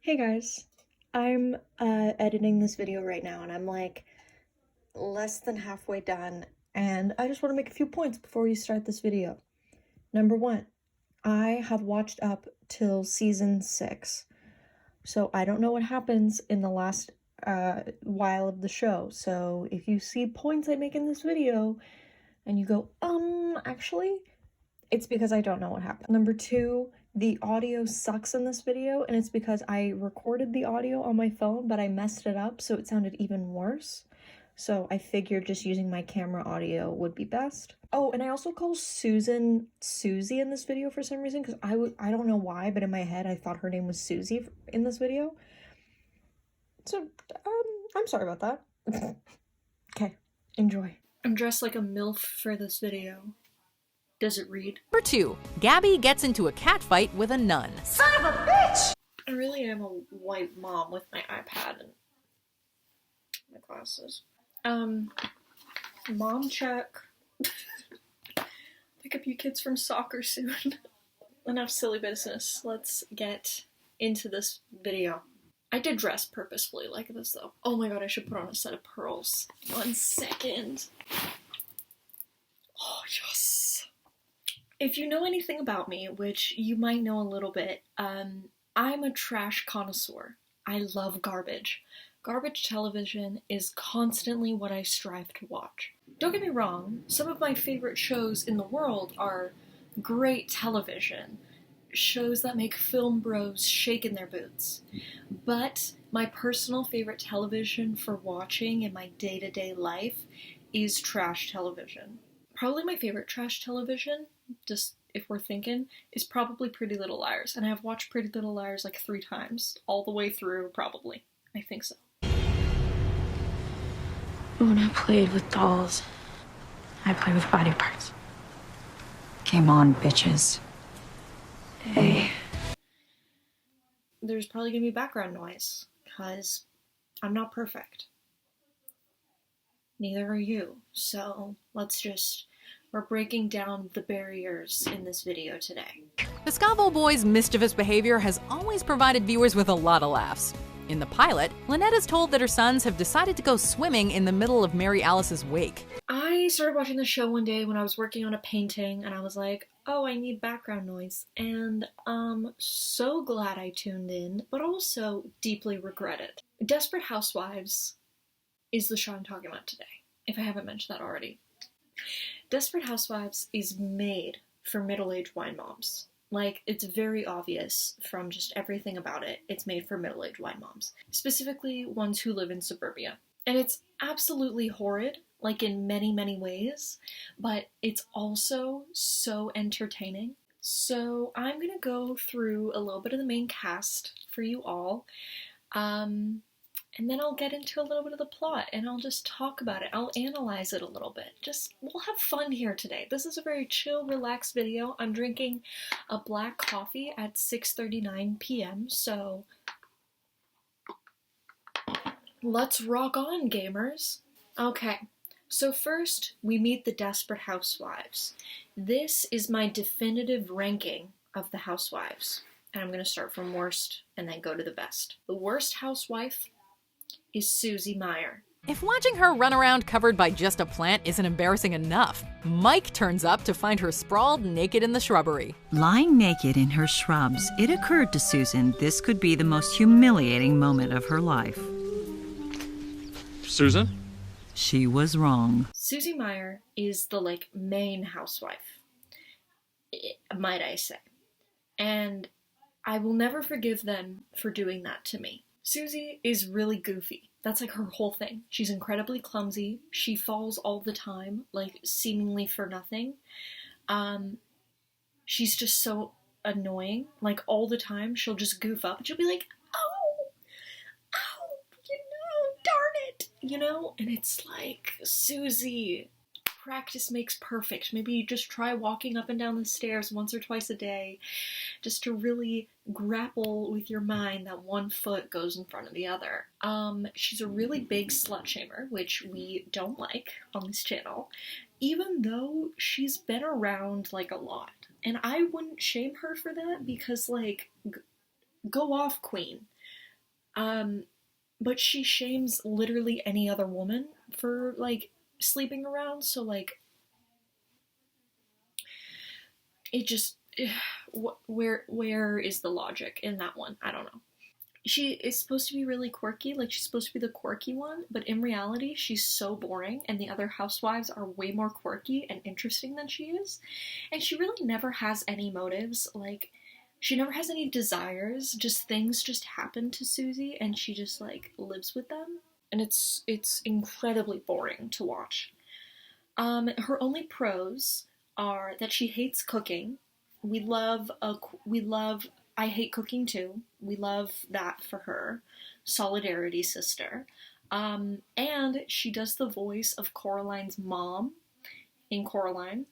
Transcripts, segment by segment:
Hey guys, I'm editing this video right now and I'm like less than halfway done, and I just want to make a few points before we start this video. Number one, I have watched up till season 6, so I don't know what happens in the last while of the show. So if you see points I make in this video and you go, actually, it's because I don't know what happened. Number two, the audio sucks in this video, and it's because I recorded the audio on my phone, but I messed it up, so it sounded even worse. So I figured just using my camera audio would be best. Oh, and I also call Susan Susie in this video for some reason, because I don't know why, but in my head I thought her name was Susie in this video. So, I'm sorry about that. Okay, enjoy. I'm dressed like a MILF for this video. Does it read? Number 2. Gabby gets into a catfight with a nun. Son of a bitch! I really am a white mom with my iPad and my glasses. Mom check. Pick up you kids from soccer soon. Enough silly business. Let's get into this video. I did dress purposefully like this though. Oh my god, I should put on a set of pearls. 1 second. Oh, yes. If you know anything about me, which you might know a little bit, I'm a trash connoisseur. I love garbage. Garbage television is constantly what I strive to watch. Don't get me wrong, some of my favorite shows in the world are great television. Shows that make film bros shake in their boots. But my personal favorite television for watching in my day-to-day life is trash television. Probably my favorite trash television, just if we're thinking, is probably Pretty Little Liars. And I've watched Pretty Little Liars like 3 times, all the way through, probably. I think so. When I played with dolls, I played with body parts. Came on, bitches. Hey. There's probably gonna be background noise, because I'm not perfect. Neither are you, so we're breaking down the barriers in this video today. The Scavo boys' mischievous behavior has always provided viewers with a lot of laughs. In the pilot, Lynette is told that her sons have decided to go swimming in the middle of Mary Alice's wake. I started watching the show one day when I was working on a painting, and I was like, oh, I need background noise. And I'm so glad I tuned in, but also deeply regret it. Desperate Housewives is the show I'm talking about today, if I haven't mentioned that already. Desperate Housewives is made for middle-aged wine moms. Like, it's very obvious from just everything about it, it's made for middle-aged wine moms. Specifically, ones who live in suburbia. And it's absolutely horrid, like in many, many ways, but it's also so entertaining. So I'm gonna go through a little bit of the main cast for you all, and then I'll get into a little bit of the plot, and I'll just talk about it. I'll analyze it a little bit. We'll have fun here today. This is a very chill, relaxed video. I'm drinking a black coffee at 6:39 p.m., so let's rock on, gamers. Okay, so first we meet the Desperate Housewives. This is my definitive ranking of the housewives, and I'm going to start from worst and then go to the best. The worst housewife is Susie Meyer. If watching her run around covered by just a plant isn't embarrassing enough, Mike turns up to find her sprawled naked in the shrubbery. Lying naked in her shrubs, it occurred to Susan this could be the most humiliating moment of her life. Susan? She was wrong. Susie Meyer is the, main housewife, might I say. And I will never forgive them for doing that to me. Susie is really goofy. That's her whole thing. She's incredibly clumsy. She falls all the time, seemingly for nothing. She's just so annoying. All the time, she'll just goof up and she'll be like, oh, darn it, And it's like, Susie, practice makes perfect. Maybe you just try walking up and down the stairs once or twice a day, just to really grapple with your mind that one foot goes in front of the other. She's a really big slut shamer, which we don't like on this channel, even though she's been around a lot. And I wouldn't shame her for that because go off, queen. But she shames literally any other woman for, like, sleeping around, so, like, it just, where is the logic in that one? I don't know. She is supposed to be really quirky, like, she's supposed to be the quirky one, but in reality, she's so boring, and the other housewives are way more quirky and interesting than she is, and she really never has any motives, like, she never has any desires, just things just happen to Susie, and she just, like, lives with them, and it's incredibly boring to watch. Her only pros are that she hates cooking. We love I hate cooking too. We love that for her. Solidarity, sister. And she does the voice of Coraline's mom in Coraline.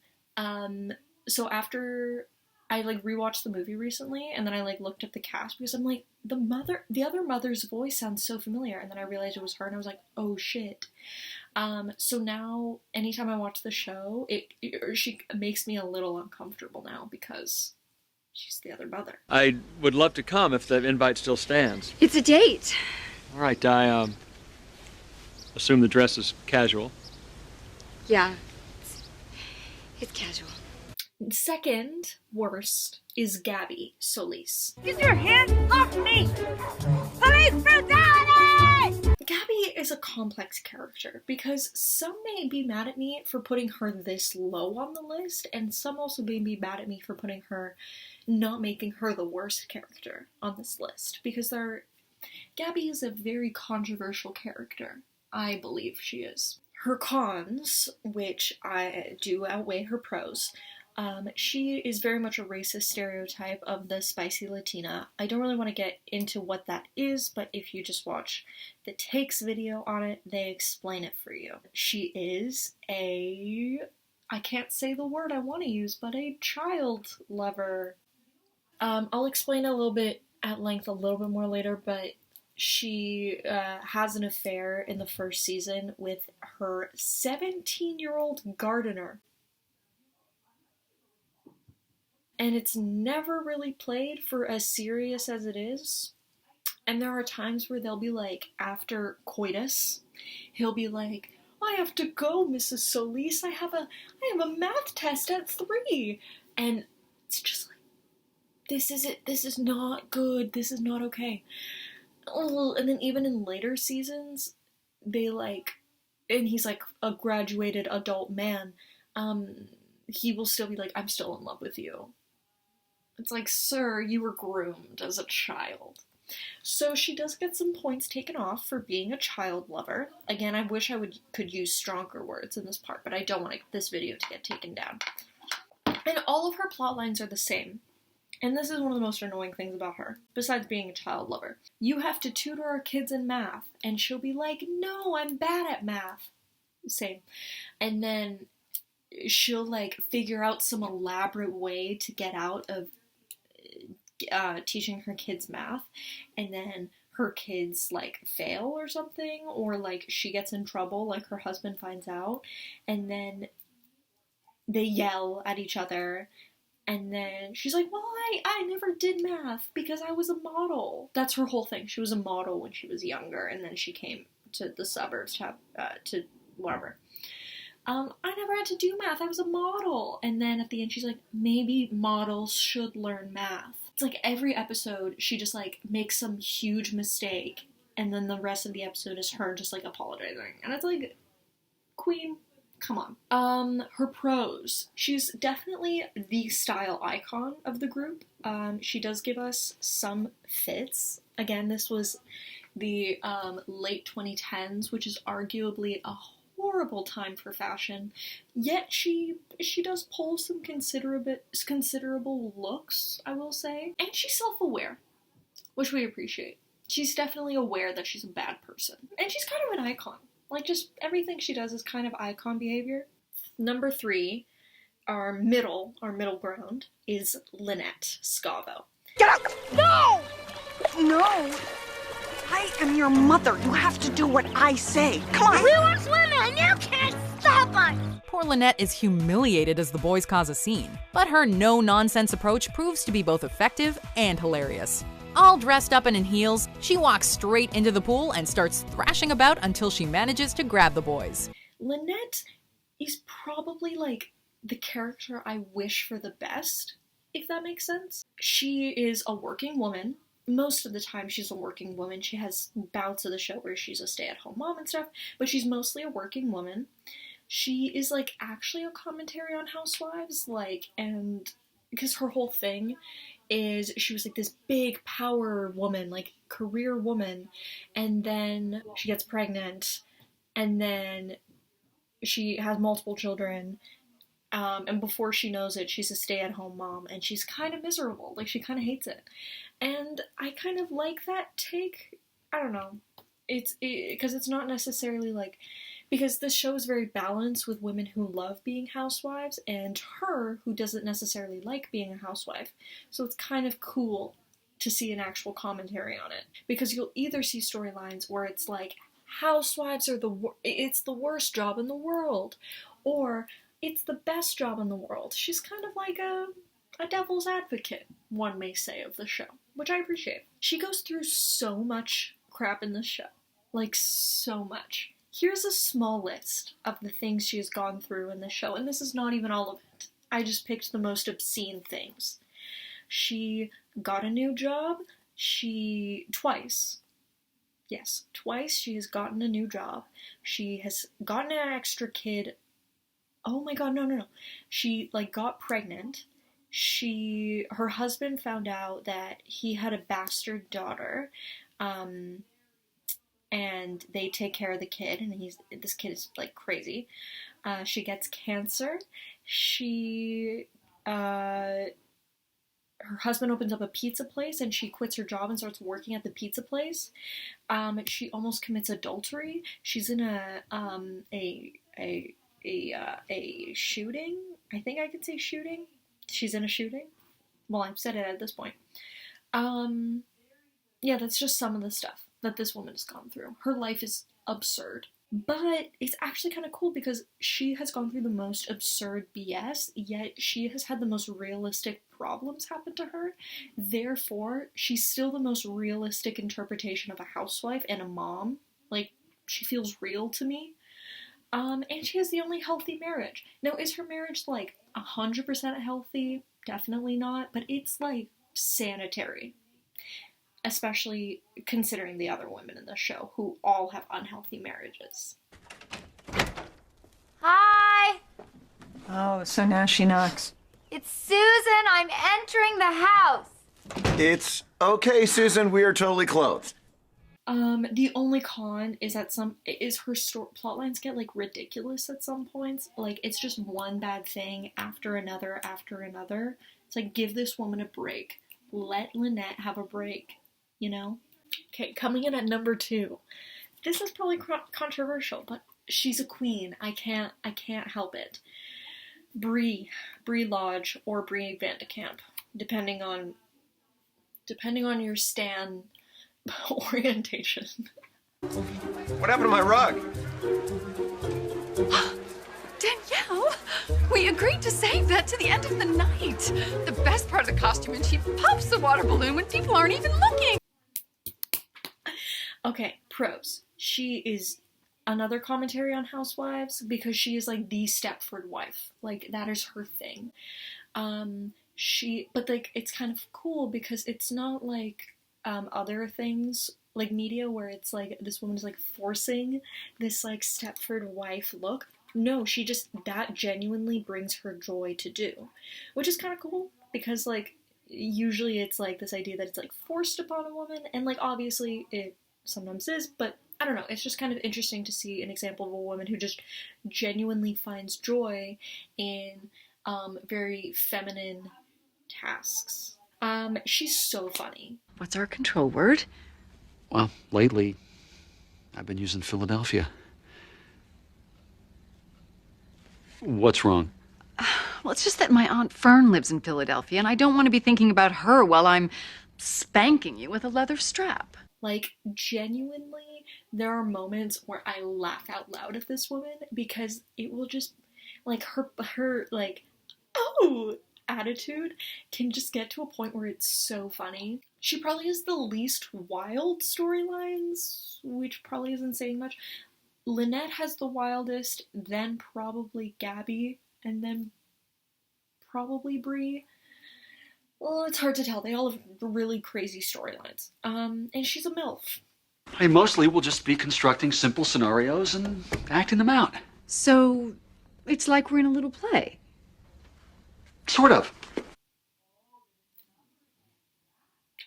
So after I, like, rewatched the movie recently, and then I, like, looked up the cast, because I'm like, the other mother's voice sounds so familiar, and then I realized it was her, and I was like, oh shit. So now, anytime I watch the show, she makes me a little uncomfortable now, because she's the other mother. I would love to come if the invite still stands. It's a date. All right, I assume the dress is casual. Yeah. It's casual. Second worst is Gabby Solis. Get your hands off me! Police brutality! Gabby is a complex character because some may be mad at me for putting her this low on the list, and some also may be mad at me for not making her the worst character on this list, because Gabby is a very controversial character. I believe she is. Her cons, which I do outweigh her pros. She is very much a racist stereotype of the spicy Latina. I don't really want to get into what that is, but if you just watch the takes video on it, they explain it for you. She is I can't say the word I want to use, but a child lover. I'll explain a little bit at length a little bit more later, but she has an affair in the first season with her 17-year-old gardener. And it's never really played for as serious as it is. And there are times where they'll be like, after coitus, he'll be like, I have to go, Mrs. Solis. I have a math test at 3. And it's just like, this is not good. This is not okay. Oh, and then even in later seasons, they like, and he's like a graduated adult man, he will still be like, I'm still in love with you. It's like, sir, you were groomed as a child. So she does get some points taken off for being a child lover. Again, I wish I could use stronger words in this part, but I don't want this video to get taken down. And all of her plot lines are the same. And this is one of the most annoying things about her, besides being a child lover. You have to tutor our kids in math, and she'll be like, no, I'm bad at math. Same. And then she'll, like, figure out some elaborate way to get out of teaching her kids math, and then her kids, like, fail or something, or, like, she gets in trouble, like, her husband finds out, and then they yell at each other, and then she's like, well, I never did math because I was a model. That's her whole thing. She was a model when she was younger, and then she came to the suburbs to whatever. I never had to do math. I was a model. And then at the end, she's like, maybe models should learn math. It's like every episode, she just, like, makes some huge mistake, and then the rest of the episode is her just, like, apologizing. And it's like, queen, come on. Her pros. She's definitely the style icon of the group. She does give us some fits. Again, this was the late 2010s, which is arguably a horrible time for fashion, yet she does pull some considerable looks, I will say, and she's self-aware, which we appreciate. She's definitely aware that she's a bad person, and she's kind of an icon. Like, just everything she does is kind of icon behavior. Number 3, our middle ground, is Lynette Scavo. Get up! No! No! I am your mother. You have to do what I say. Come on. We want swimming, and you can't stop us. Poor Lynette is humiliated as the boys cause a scene, but her no-nonsense approach proves to be both effective and hilarious. All dressed up and in heels, she walks straight into the pool and starts thrashing about until she manages to grab the boys. Lynette is probably like the character I wish for the best, if that makes sense. She is a working woman. Most of the time she's a working woman. She has bouts of the show where she's a stay-at-home mom and stuff, but she's mostly a working woman. She is like actually a commentary on housewives, like, and because her whole thing is she was like this big power woman, like career woman, and then she gets pregnant, and then she has multiple children, and before she knows it, she's a stay-at-home mom, and she's kind of miserable. Like, she kind of hates it. And I kind of like that take. I don't know. Because it's not necessarily like, because this show is very balanced with women who love being housewives and her who doesn't necessarily like being a housewife. So it's kind of cool to see an actual commentary on it. Because you'll either see storylines where it's like, housewives are it's the worst job in the world, or it's the best job in the world. She's kind of like a devil's advocate, one may say, of the show, which I appreciate. She goes through so much crap in this show. Like, so much. Here's a small list of the things she has gone through in this show, and this is not even all of it. I just picked the most obscene things. She got a new job. Twice she has gotten a new job. She has gotten an extra kid. Oh my god, no. She, like, got pregnant. Her husband found out that he had a bastard daughter, and they take care of the kid, and this kid is, like, crazy. She gets cancer. Her husband opens up a pizza place, and she quits her job and starts working at the pizza place. She almost commits adultery. She's in a shooting. I think I could say shooting. She's in a shooting. Well, I've said it at this point. Yeah, that's just some of the stuff that this woman has gone through. Her life is absurd. But it's actually kind of cool because she has gone through the most absurd BS, yet she has had the most realistic problems happen to her. Therefore, she's still the most realistic interpretation of a housewife and a mom. Like, she feels real to me. And she has the only healthy marriage. Now, is her marriage, like, 100% healthy? Definitely not. But it's, like, sanitary. Especially considering the other women in the show, who all have unhealthy marriages. Hi! Oh, so now she knocks. It's Susan. I'm entering the house. It's okay, Susan. We are totally clothed. The only con is that her plot lines get, like, ridiculous at some points. Like, it's just one bad thing after another after another. It's like, give this woman a break. Let Lynette have a break, you know? Okay, coming in at number 2. This is probably controversial, but she's a queen. I can't help it. Bree Lodge or Bree Vandekamp, depending on your stan orientation. What happened to my rug? Danielle, we agreed to save that to the end of the night. The best part of the costume, and she pops the water balloon when people aren't even looking. Okay, pros. She is another commentary on housewives because she is, like, the Stepford wife. Like, that is her thing. But, like, it's kind of cool because it's not like other things, like media, where it's like this woman is, like, forcing this, like, Stepford wife look. No, that genuinely brings her joy to do, which is kind of cool because, like, usually it's, like, this idea that it's, like, forced upon a woman, and, like, obviously it sometimes is, but I don't know, it's just kind of interesting to see an example of a woman who just genuinely finds joy in very feminine tasks. She's so funny. What's our control word? Well, lately, I've been using Philadelphia. What's wrong? Well, it's just that my Aunt Fern lives in Philadelphia, and I don't want to be thinking about her while I'm spanking you with a leather strap. Like, genuinely, there are moments where I laugh out loud at this woman because it will just, like, her like, oh, attitude can just get to a point where it's so funny. She probably has the least wild storylines, which probably isn't saying much. Lynette has the wildest, then probably Gabby, and then probably Bree. Well, it's hard to tell. They all have really crazy storylines. And she's a MILF. I mostly will just be constructing simple scenarios and acting them out. So, it's like we're in a little play. Sort of.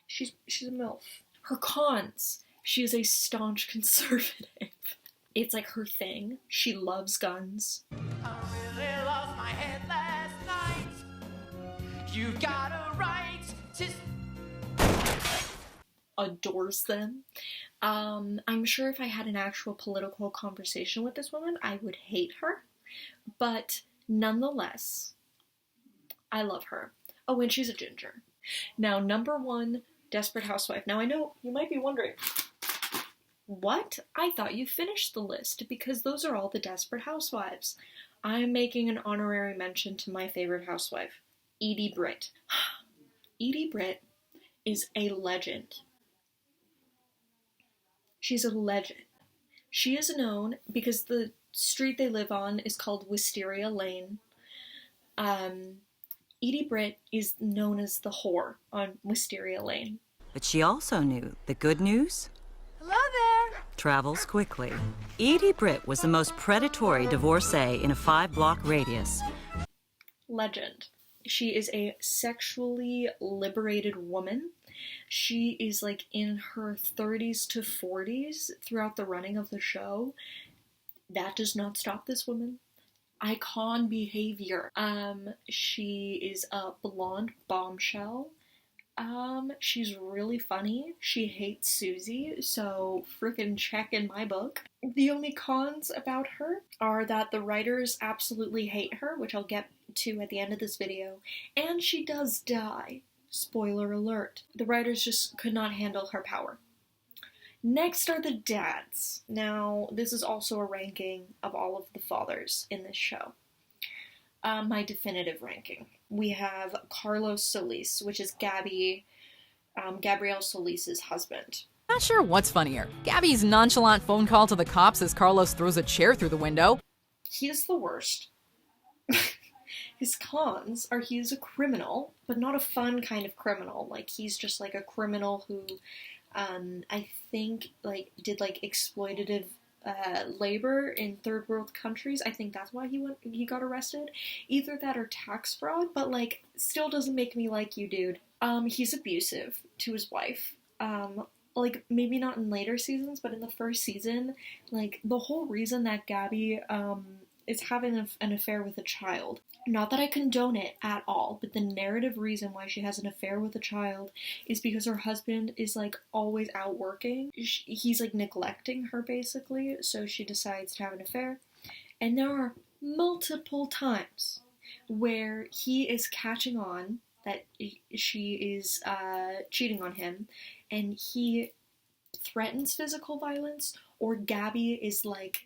She's a MILF. Her cons. She is a staunch conservative. It's like her thing. She loves guns. I really lost my head last night. You got a right to... Adores them. I'm sure if I had an actual political conversation with this woman, I would hate her. But nonetheless, I love her. Oh, and she's a ginger. Now, number 1, Desperate Housewife. Now, I know you might be wondering, what? I thought you finished the list, because those are all the Desperate Housewives. I'm making an honorary mention to my favorite housewife, Edie Britt. Edie Britt is a legend. She's a legend. She is known because the street they live on is called Wisteria Lane. Edie Britt is known as the whore on Wisteria Lane. But she also knew the good news Hello there. travels quickly. Edie Britt was the most predatory divorcee in a 5-block radius. Legend. She is a sexually liberated woman. She is like in her 30s to 40s throughout the running of the show. That does not stop this woman. Icon behavior. She is a blonde bombshell. She's really funny. She hates Susie, so frickin' check in my book. The only cons about her are that the writers absolutely hate her, which I'll get to at the end of this video, and she does die. Spoiler alert. The writers just could not handle her power. Next are the dads. Now, this is also a ranking of all of the fathers in this show. My definitive ranking. We have Carlos Solis, which is Gabrielle Solis's husband. Not sure what's funnier, Gabby's nonchalant phone call to the cops as Carlos throws a chair through the window. He is the worst. His cons are he is a criminal, but not a fun kind of criminal. Like, he's just like a criminal who, I think, like, did like exploitative labor in third world countries. I think that's why he got arrested. Either that or tax fraud, but like, still doesn't make me like you, dude. He's abusive to his wife. Like, maybe not in later seasons, but in the first season, like, the whole reason that Gabby, is having an affair with a child. Not that I condone it at all, but the narrative reason why she has an affair with a child is because her husband is, like, always out working. He's, like, neglecting her, basically, so she decides to have an affair. And there are multiple times where he is catching on that she is cheating on him, and he threatens physical violence, or Gabby is, like,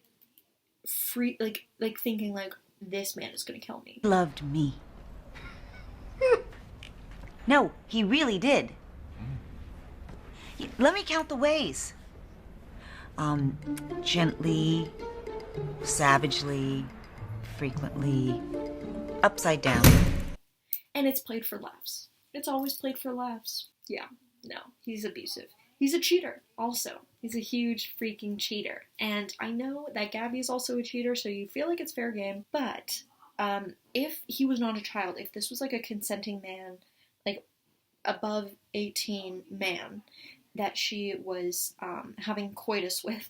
thinking, like, this man is gonna kill me. Loved me. No, he really did. Let me count the ways. Gently, savagely, frequently, upside down. And it's played for laughs. It's always played for laughs. Yeah, no, he's abusive. He's a cheater, also. He's a huge freaking cheater. And I know that Gabby is also a cheater, so you feel like it's fair game. But if he was not a child, if this was like a consenting man, like above 18 man, that she was having coitus with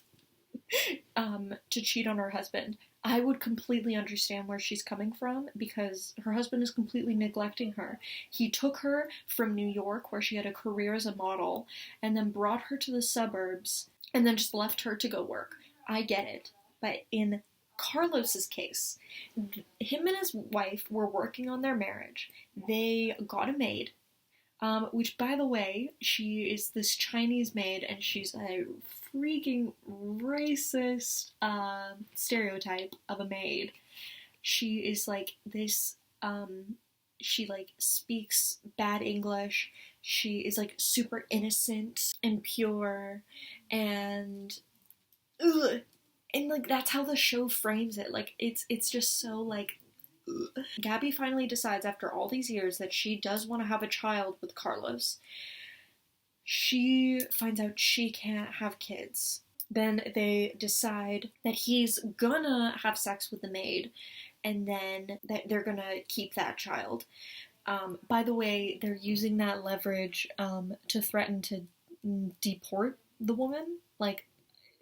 to cheat on her husband, I would completely understand where she's coming from, because her husband is completely neglecting her. He took her from New York, where she had a career as a model, and then brought her to the suburbs, and then just left her to go work. I get it. But in Carlos's case, him and his wife were working on their marriage. They got a maid, which, by the way, she is this Chinese maid, and she's a freaking racist stereotype of a maid. She is like this, she like speaks bad English, she is like super innocent and pure, and ugh. And like that's how the show frames it. Like it's just so like ugh. Gabby finally decides after all these years that she does want to have a child with Carlos. She finds out she can't have kids. Then they decide that he's gonna have sex with the maid, and then that they're gonna keep that child. By the way, they're using that leverage to threaten to deport the woman, like,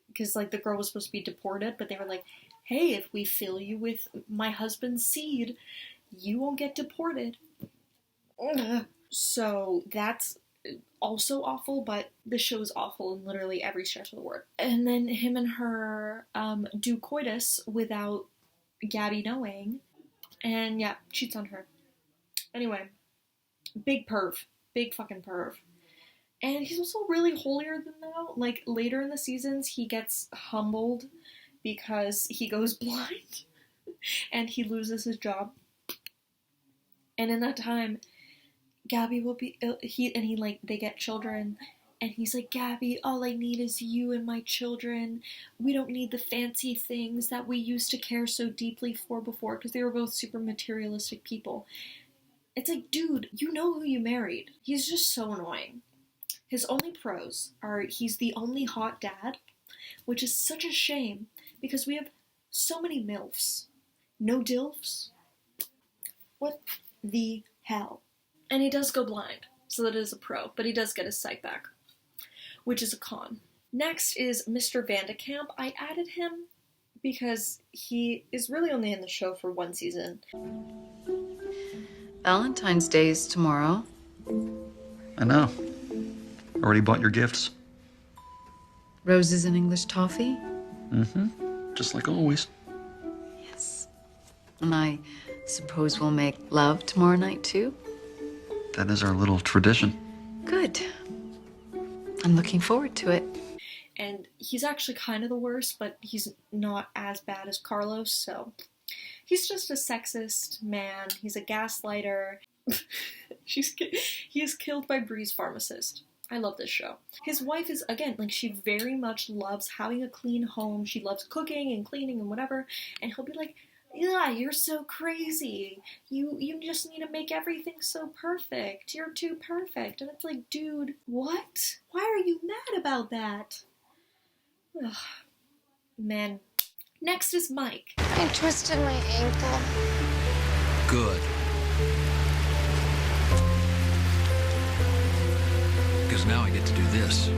because like the girl was supposed to be deported, but they were like, hey, if we fill you with my husband's seed, you won't get deported. Ugh. So that's also awful, but the show is awful in literally every stretch of the word. And then him and her do coitus without Gabby knowing, and yeah, cheats on her. Anyway, big perv. Big fucking perv. And he's also really holier than thou. Like, later in the seasons, he gets humbled because he goes blind and he loses his job. And in that time, Gabby will be, they get children, and he's like, Gabby, all I need is you and my children. We don't need the fancy things that we used to care so deeply for before, because they were both super materialistic people. It's like, dude, you know who you married. He's just so annoying. His only pros are he's the only hot dad, which is such a shame because we have so many MILFs. No DILFs? What the hell? And he does go blind, so that is a pro, but he does get his sight back, which is a con. Next is Mr. Vandekamp. I added him because he is really only in the show for one season. Valentine's Day is tomorrow. I know. Already bought your gifts? Roses and English toffee? Mm-hmm. Just like always. Yes. And I suppose we'll make love tomorrow night, too? That is our little tradition. Good. I'm looking forward to it. And he's actually kind of the worst, but he's not as bad as Carlos, so... He's just a sexist man. He's a gaslighter. He is killed by Bree's pharmacist. I love this show. His wife is, again, like, she very much loves having a clean home. She loves cooking and cleaning and whatever. And he'll be like, yeah, you're so crazy. You just need to make everything so perfect. You're too perfect. And it's like, dude, what? Why are you mad about that? Ugh. Man. Next is Mike. I twisted my ankle. Good. Because now I get to do this.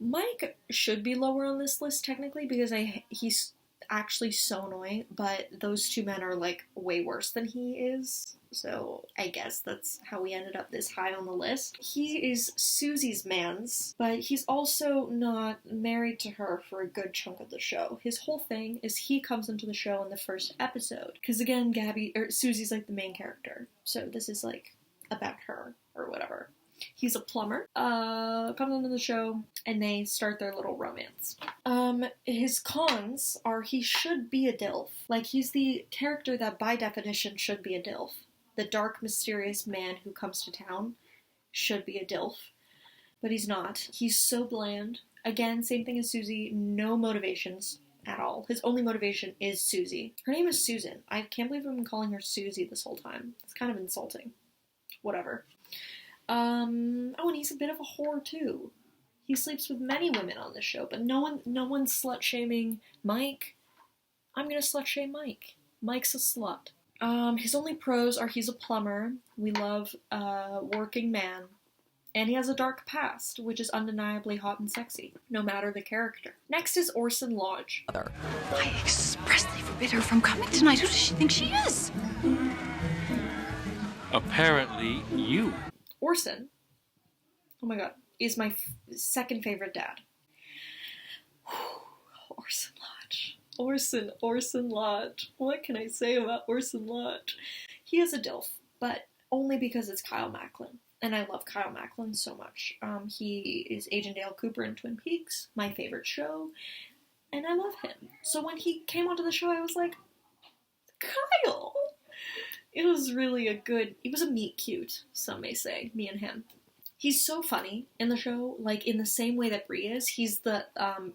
Mike should be lower on this list technically because he's actually so annoying, but those two men are like way worse than he is. So I guess that's how we ended up this high on the list. He is Susie's mans, but he's also not married to her for a good chunk of the show. His whole thing is he comes into the show in the first episode. Because again, Susie's like the main character. So this is like about her or whatever. He's a plumber, comes into the show, and they start their little romance. His cons are he should be a DILF. Like, he's the character that by definition should be a DILF. The dark, mysterious man who comes to town should be a DILF. But he's not. He's so bland. Again, same thing as Susie, no motivations at all. His only motivation is Susie. Her name is Susan. I can't believe I've been calling her Susie this whole time. It's kind of insulting. Whatever. And he's a bit of a whore too. He sleeps with many women on this show, but no one's slut-shaming Mike. I'm gonna slut-shame Mike. Mike's a slut. His only pros are he's a plumber. We love working man. And he has a dark past, which is undeniably hot and sexy, no matter the character. Next is Orson Lodge. I expressly forbid her from coming tonight. Who does she think she is? Apparently, you. Orson, oh my god, is my second favorite dad. Orson Lodge. Orson Lodge. What can I say about Orson Lodge? He is a DILF, but only because it's Kyle Macklin. And I love Kyle Macklin so much. He is Agent Dale Cooper in Twin Peaks, my favorite show, and I love him. So when he came onto the show, I was like, Kyle. It was really it was a meet cute, some may say, me and him. He's so funny in the show, like in the same way that Bree is. He's the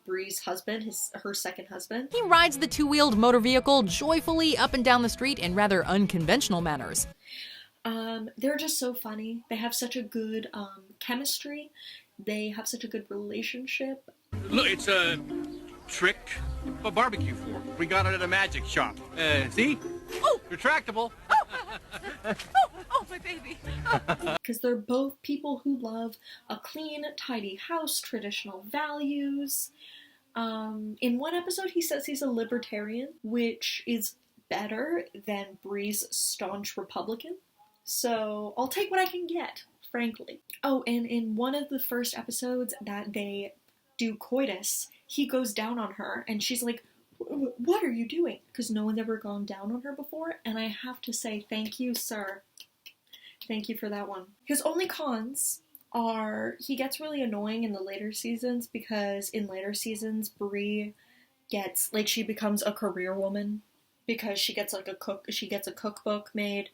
Bree's husband, her second husband. He rides the two-wheeled motor vehicle joyfully up and down the street in rather unconventional manners. They're just so funny. They have such a good chemistry. They have such a good relationship. Look, it's a trick, a barbecue fork. We got it at a magic shop. See? Oh, retractable. Oh, my baby. Because they're both people who love a clean, tidy house, traditional values. In one episode, he says he's a libertarian, which is better than Bree's staunch Republican. So I'll take what I can get, frankly. Oh, and in one of the first episodes that they do coitus, he goes down on her, and she's like, "What are you doing?" Because no one's ever gone down on her before, and I have to say, thank you, sir. Thank you for that one. His only cons are he gets really annoying in the later seasons, because in later seasons, Bree gets, like, she becomes a career woman because she gets, like, she gets a cookbook made.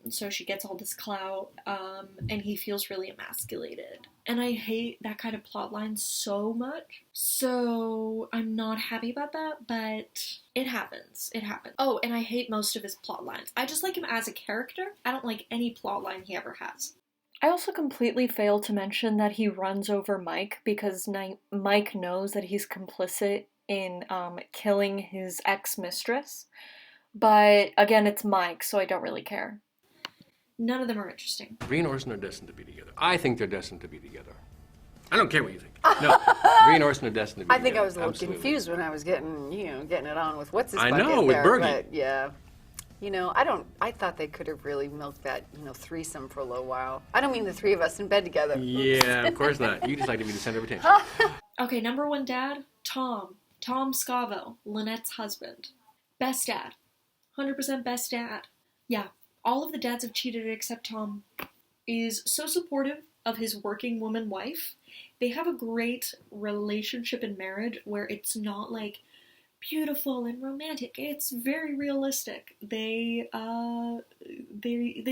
So she gets all this clout, and he feels really emasculated. And I hate that kind of plotline so much. So I'm not happy about that, but it happens. It happens. Oh, and I hate most of his plotlines. I just like him as a character. I don't like any plotline he ever has. I also completely failed to mention that he runs over Mike because Mike knows that he's complicit in killing his ex-mistress. But again, it's Mike, so I don't really care. None of them are interesting. Bree and Orson are destined to be together. I think they're destined to be together. I don't care what you think. No, Bree and Orson are destined to be together. I think I was a little Absolutely. confused when I was getting it on with what's his I bucket know, with there, Bergie. but yeah. I thought they could have really milked that, threesome for a little while. I don't mean the three of us in bed together. Yeah, of course not. You just like to be the center of attention. Okay, number one dad, Tom. Tom Scavo, Lynette's husband. Best dad. 100% best dad. Yeah, all of the dads have cheated except Tom. Is so supportive of his working woman wife. They have a great relationship in marriage where it's not like beautiful and romantic. It's very realistic. They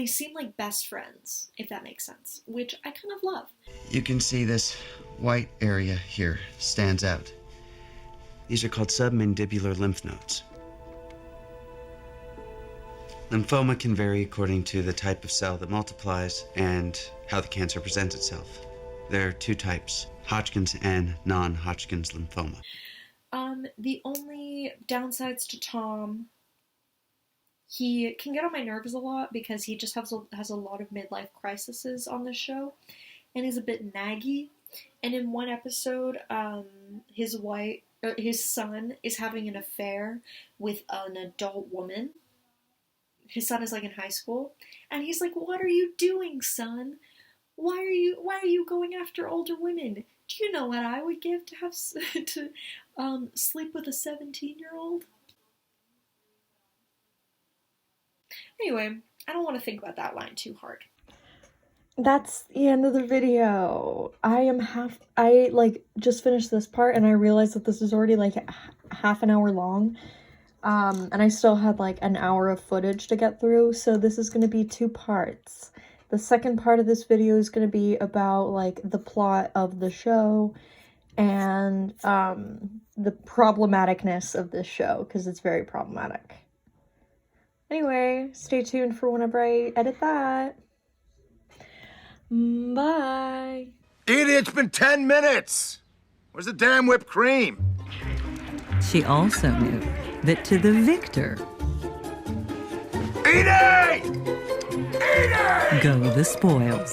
seem like best friends, if that makes sense, which I kind of love. You can see this white area here stands out. These are called submandibular lymph nodes. Lymphoma can vary according to the type of cell that multiplies and how the cancer presents itself. There are two types, Hodgkin's and non-Hodgkin's lymphoma. The only downsides to Tom, he can get on my nerves a lot because he just has a lot of midlife crises on this show, and is a bit naggy. And in one episode, his son is having an affair with an adult woman. His son is like in high school, and he's like, "What are you doing, son? Why are you going after older women? Do you know what I would give to have sleep with a 17-year-old?" Anyway, I don't want to think about that line too hard. That's the end of the video. I just finished this part, and I realized that this is already like half an hour long. And I still had like an hour of footage to get through, so this is going to be 2 parts. The second part of this video is going to be about like the plot of the show and the problematicness of this show, because it's very problematic. Anyway, stay tuned for whenever I edit that. Bye. Edie, it's been 10 minutes. Where's the damn whipped cream? She also knew that to the victor Edie! Edie! go the spoils.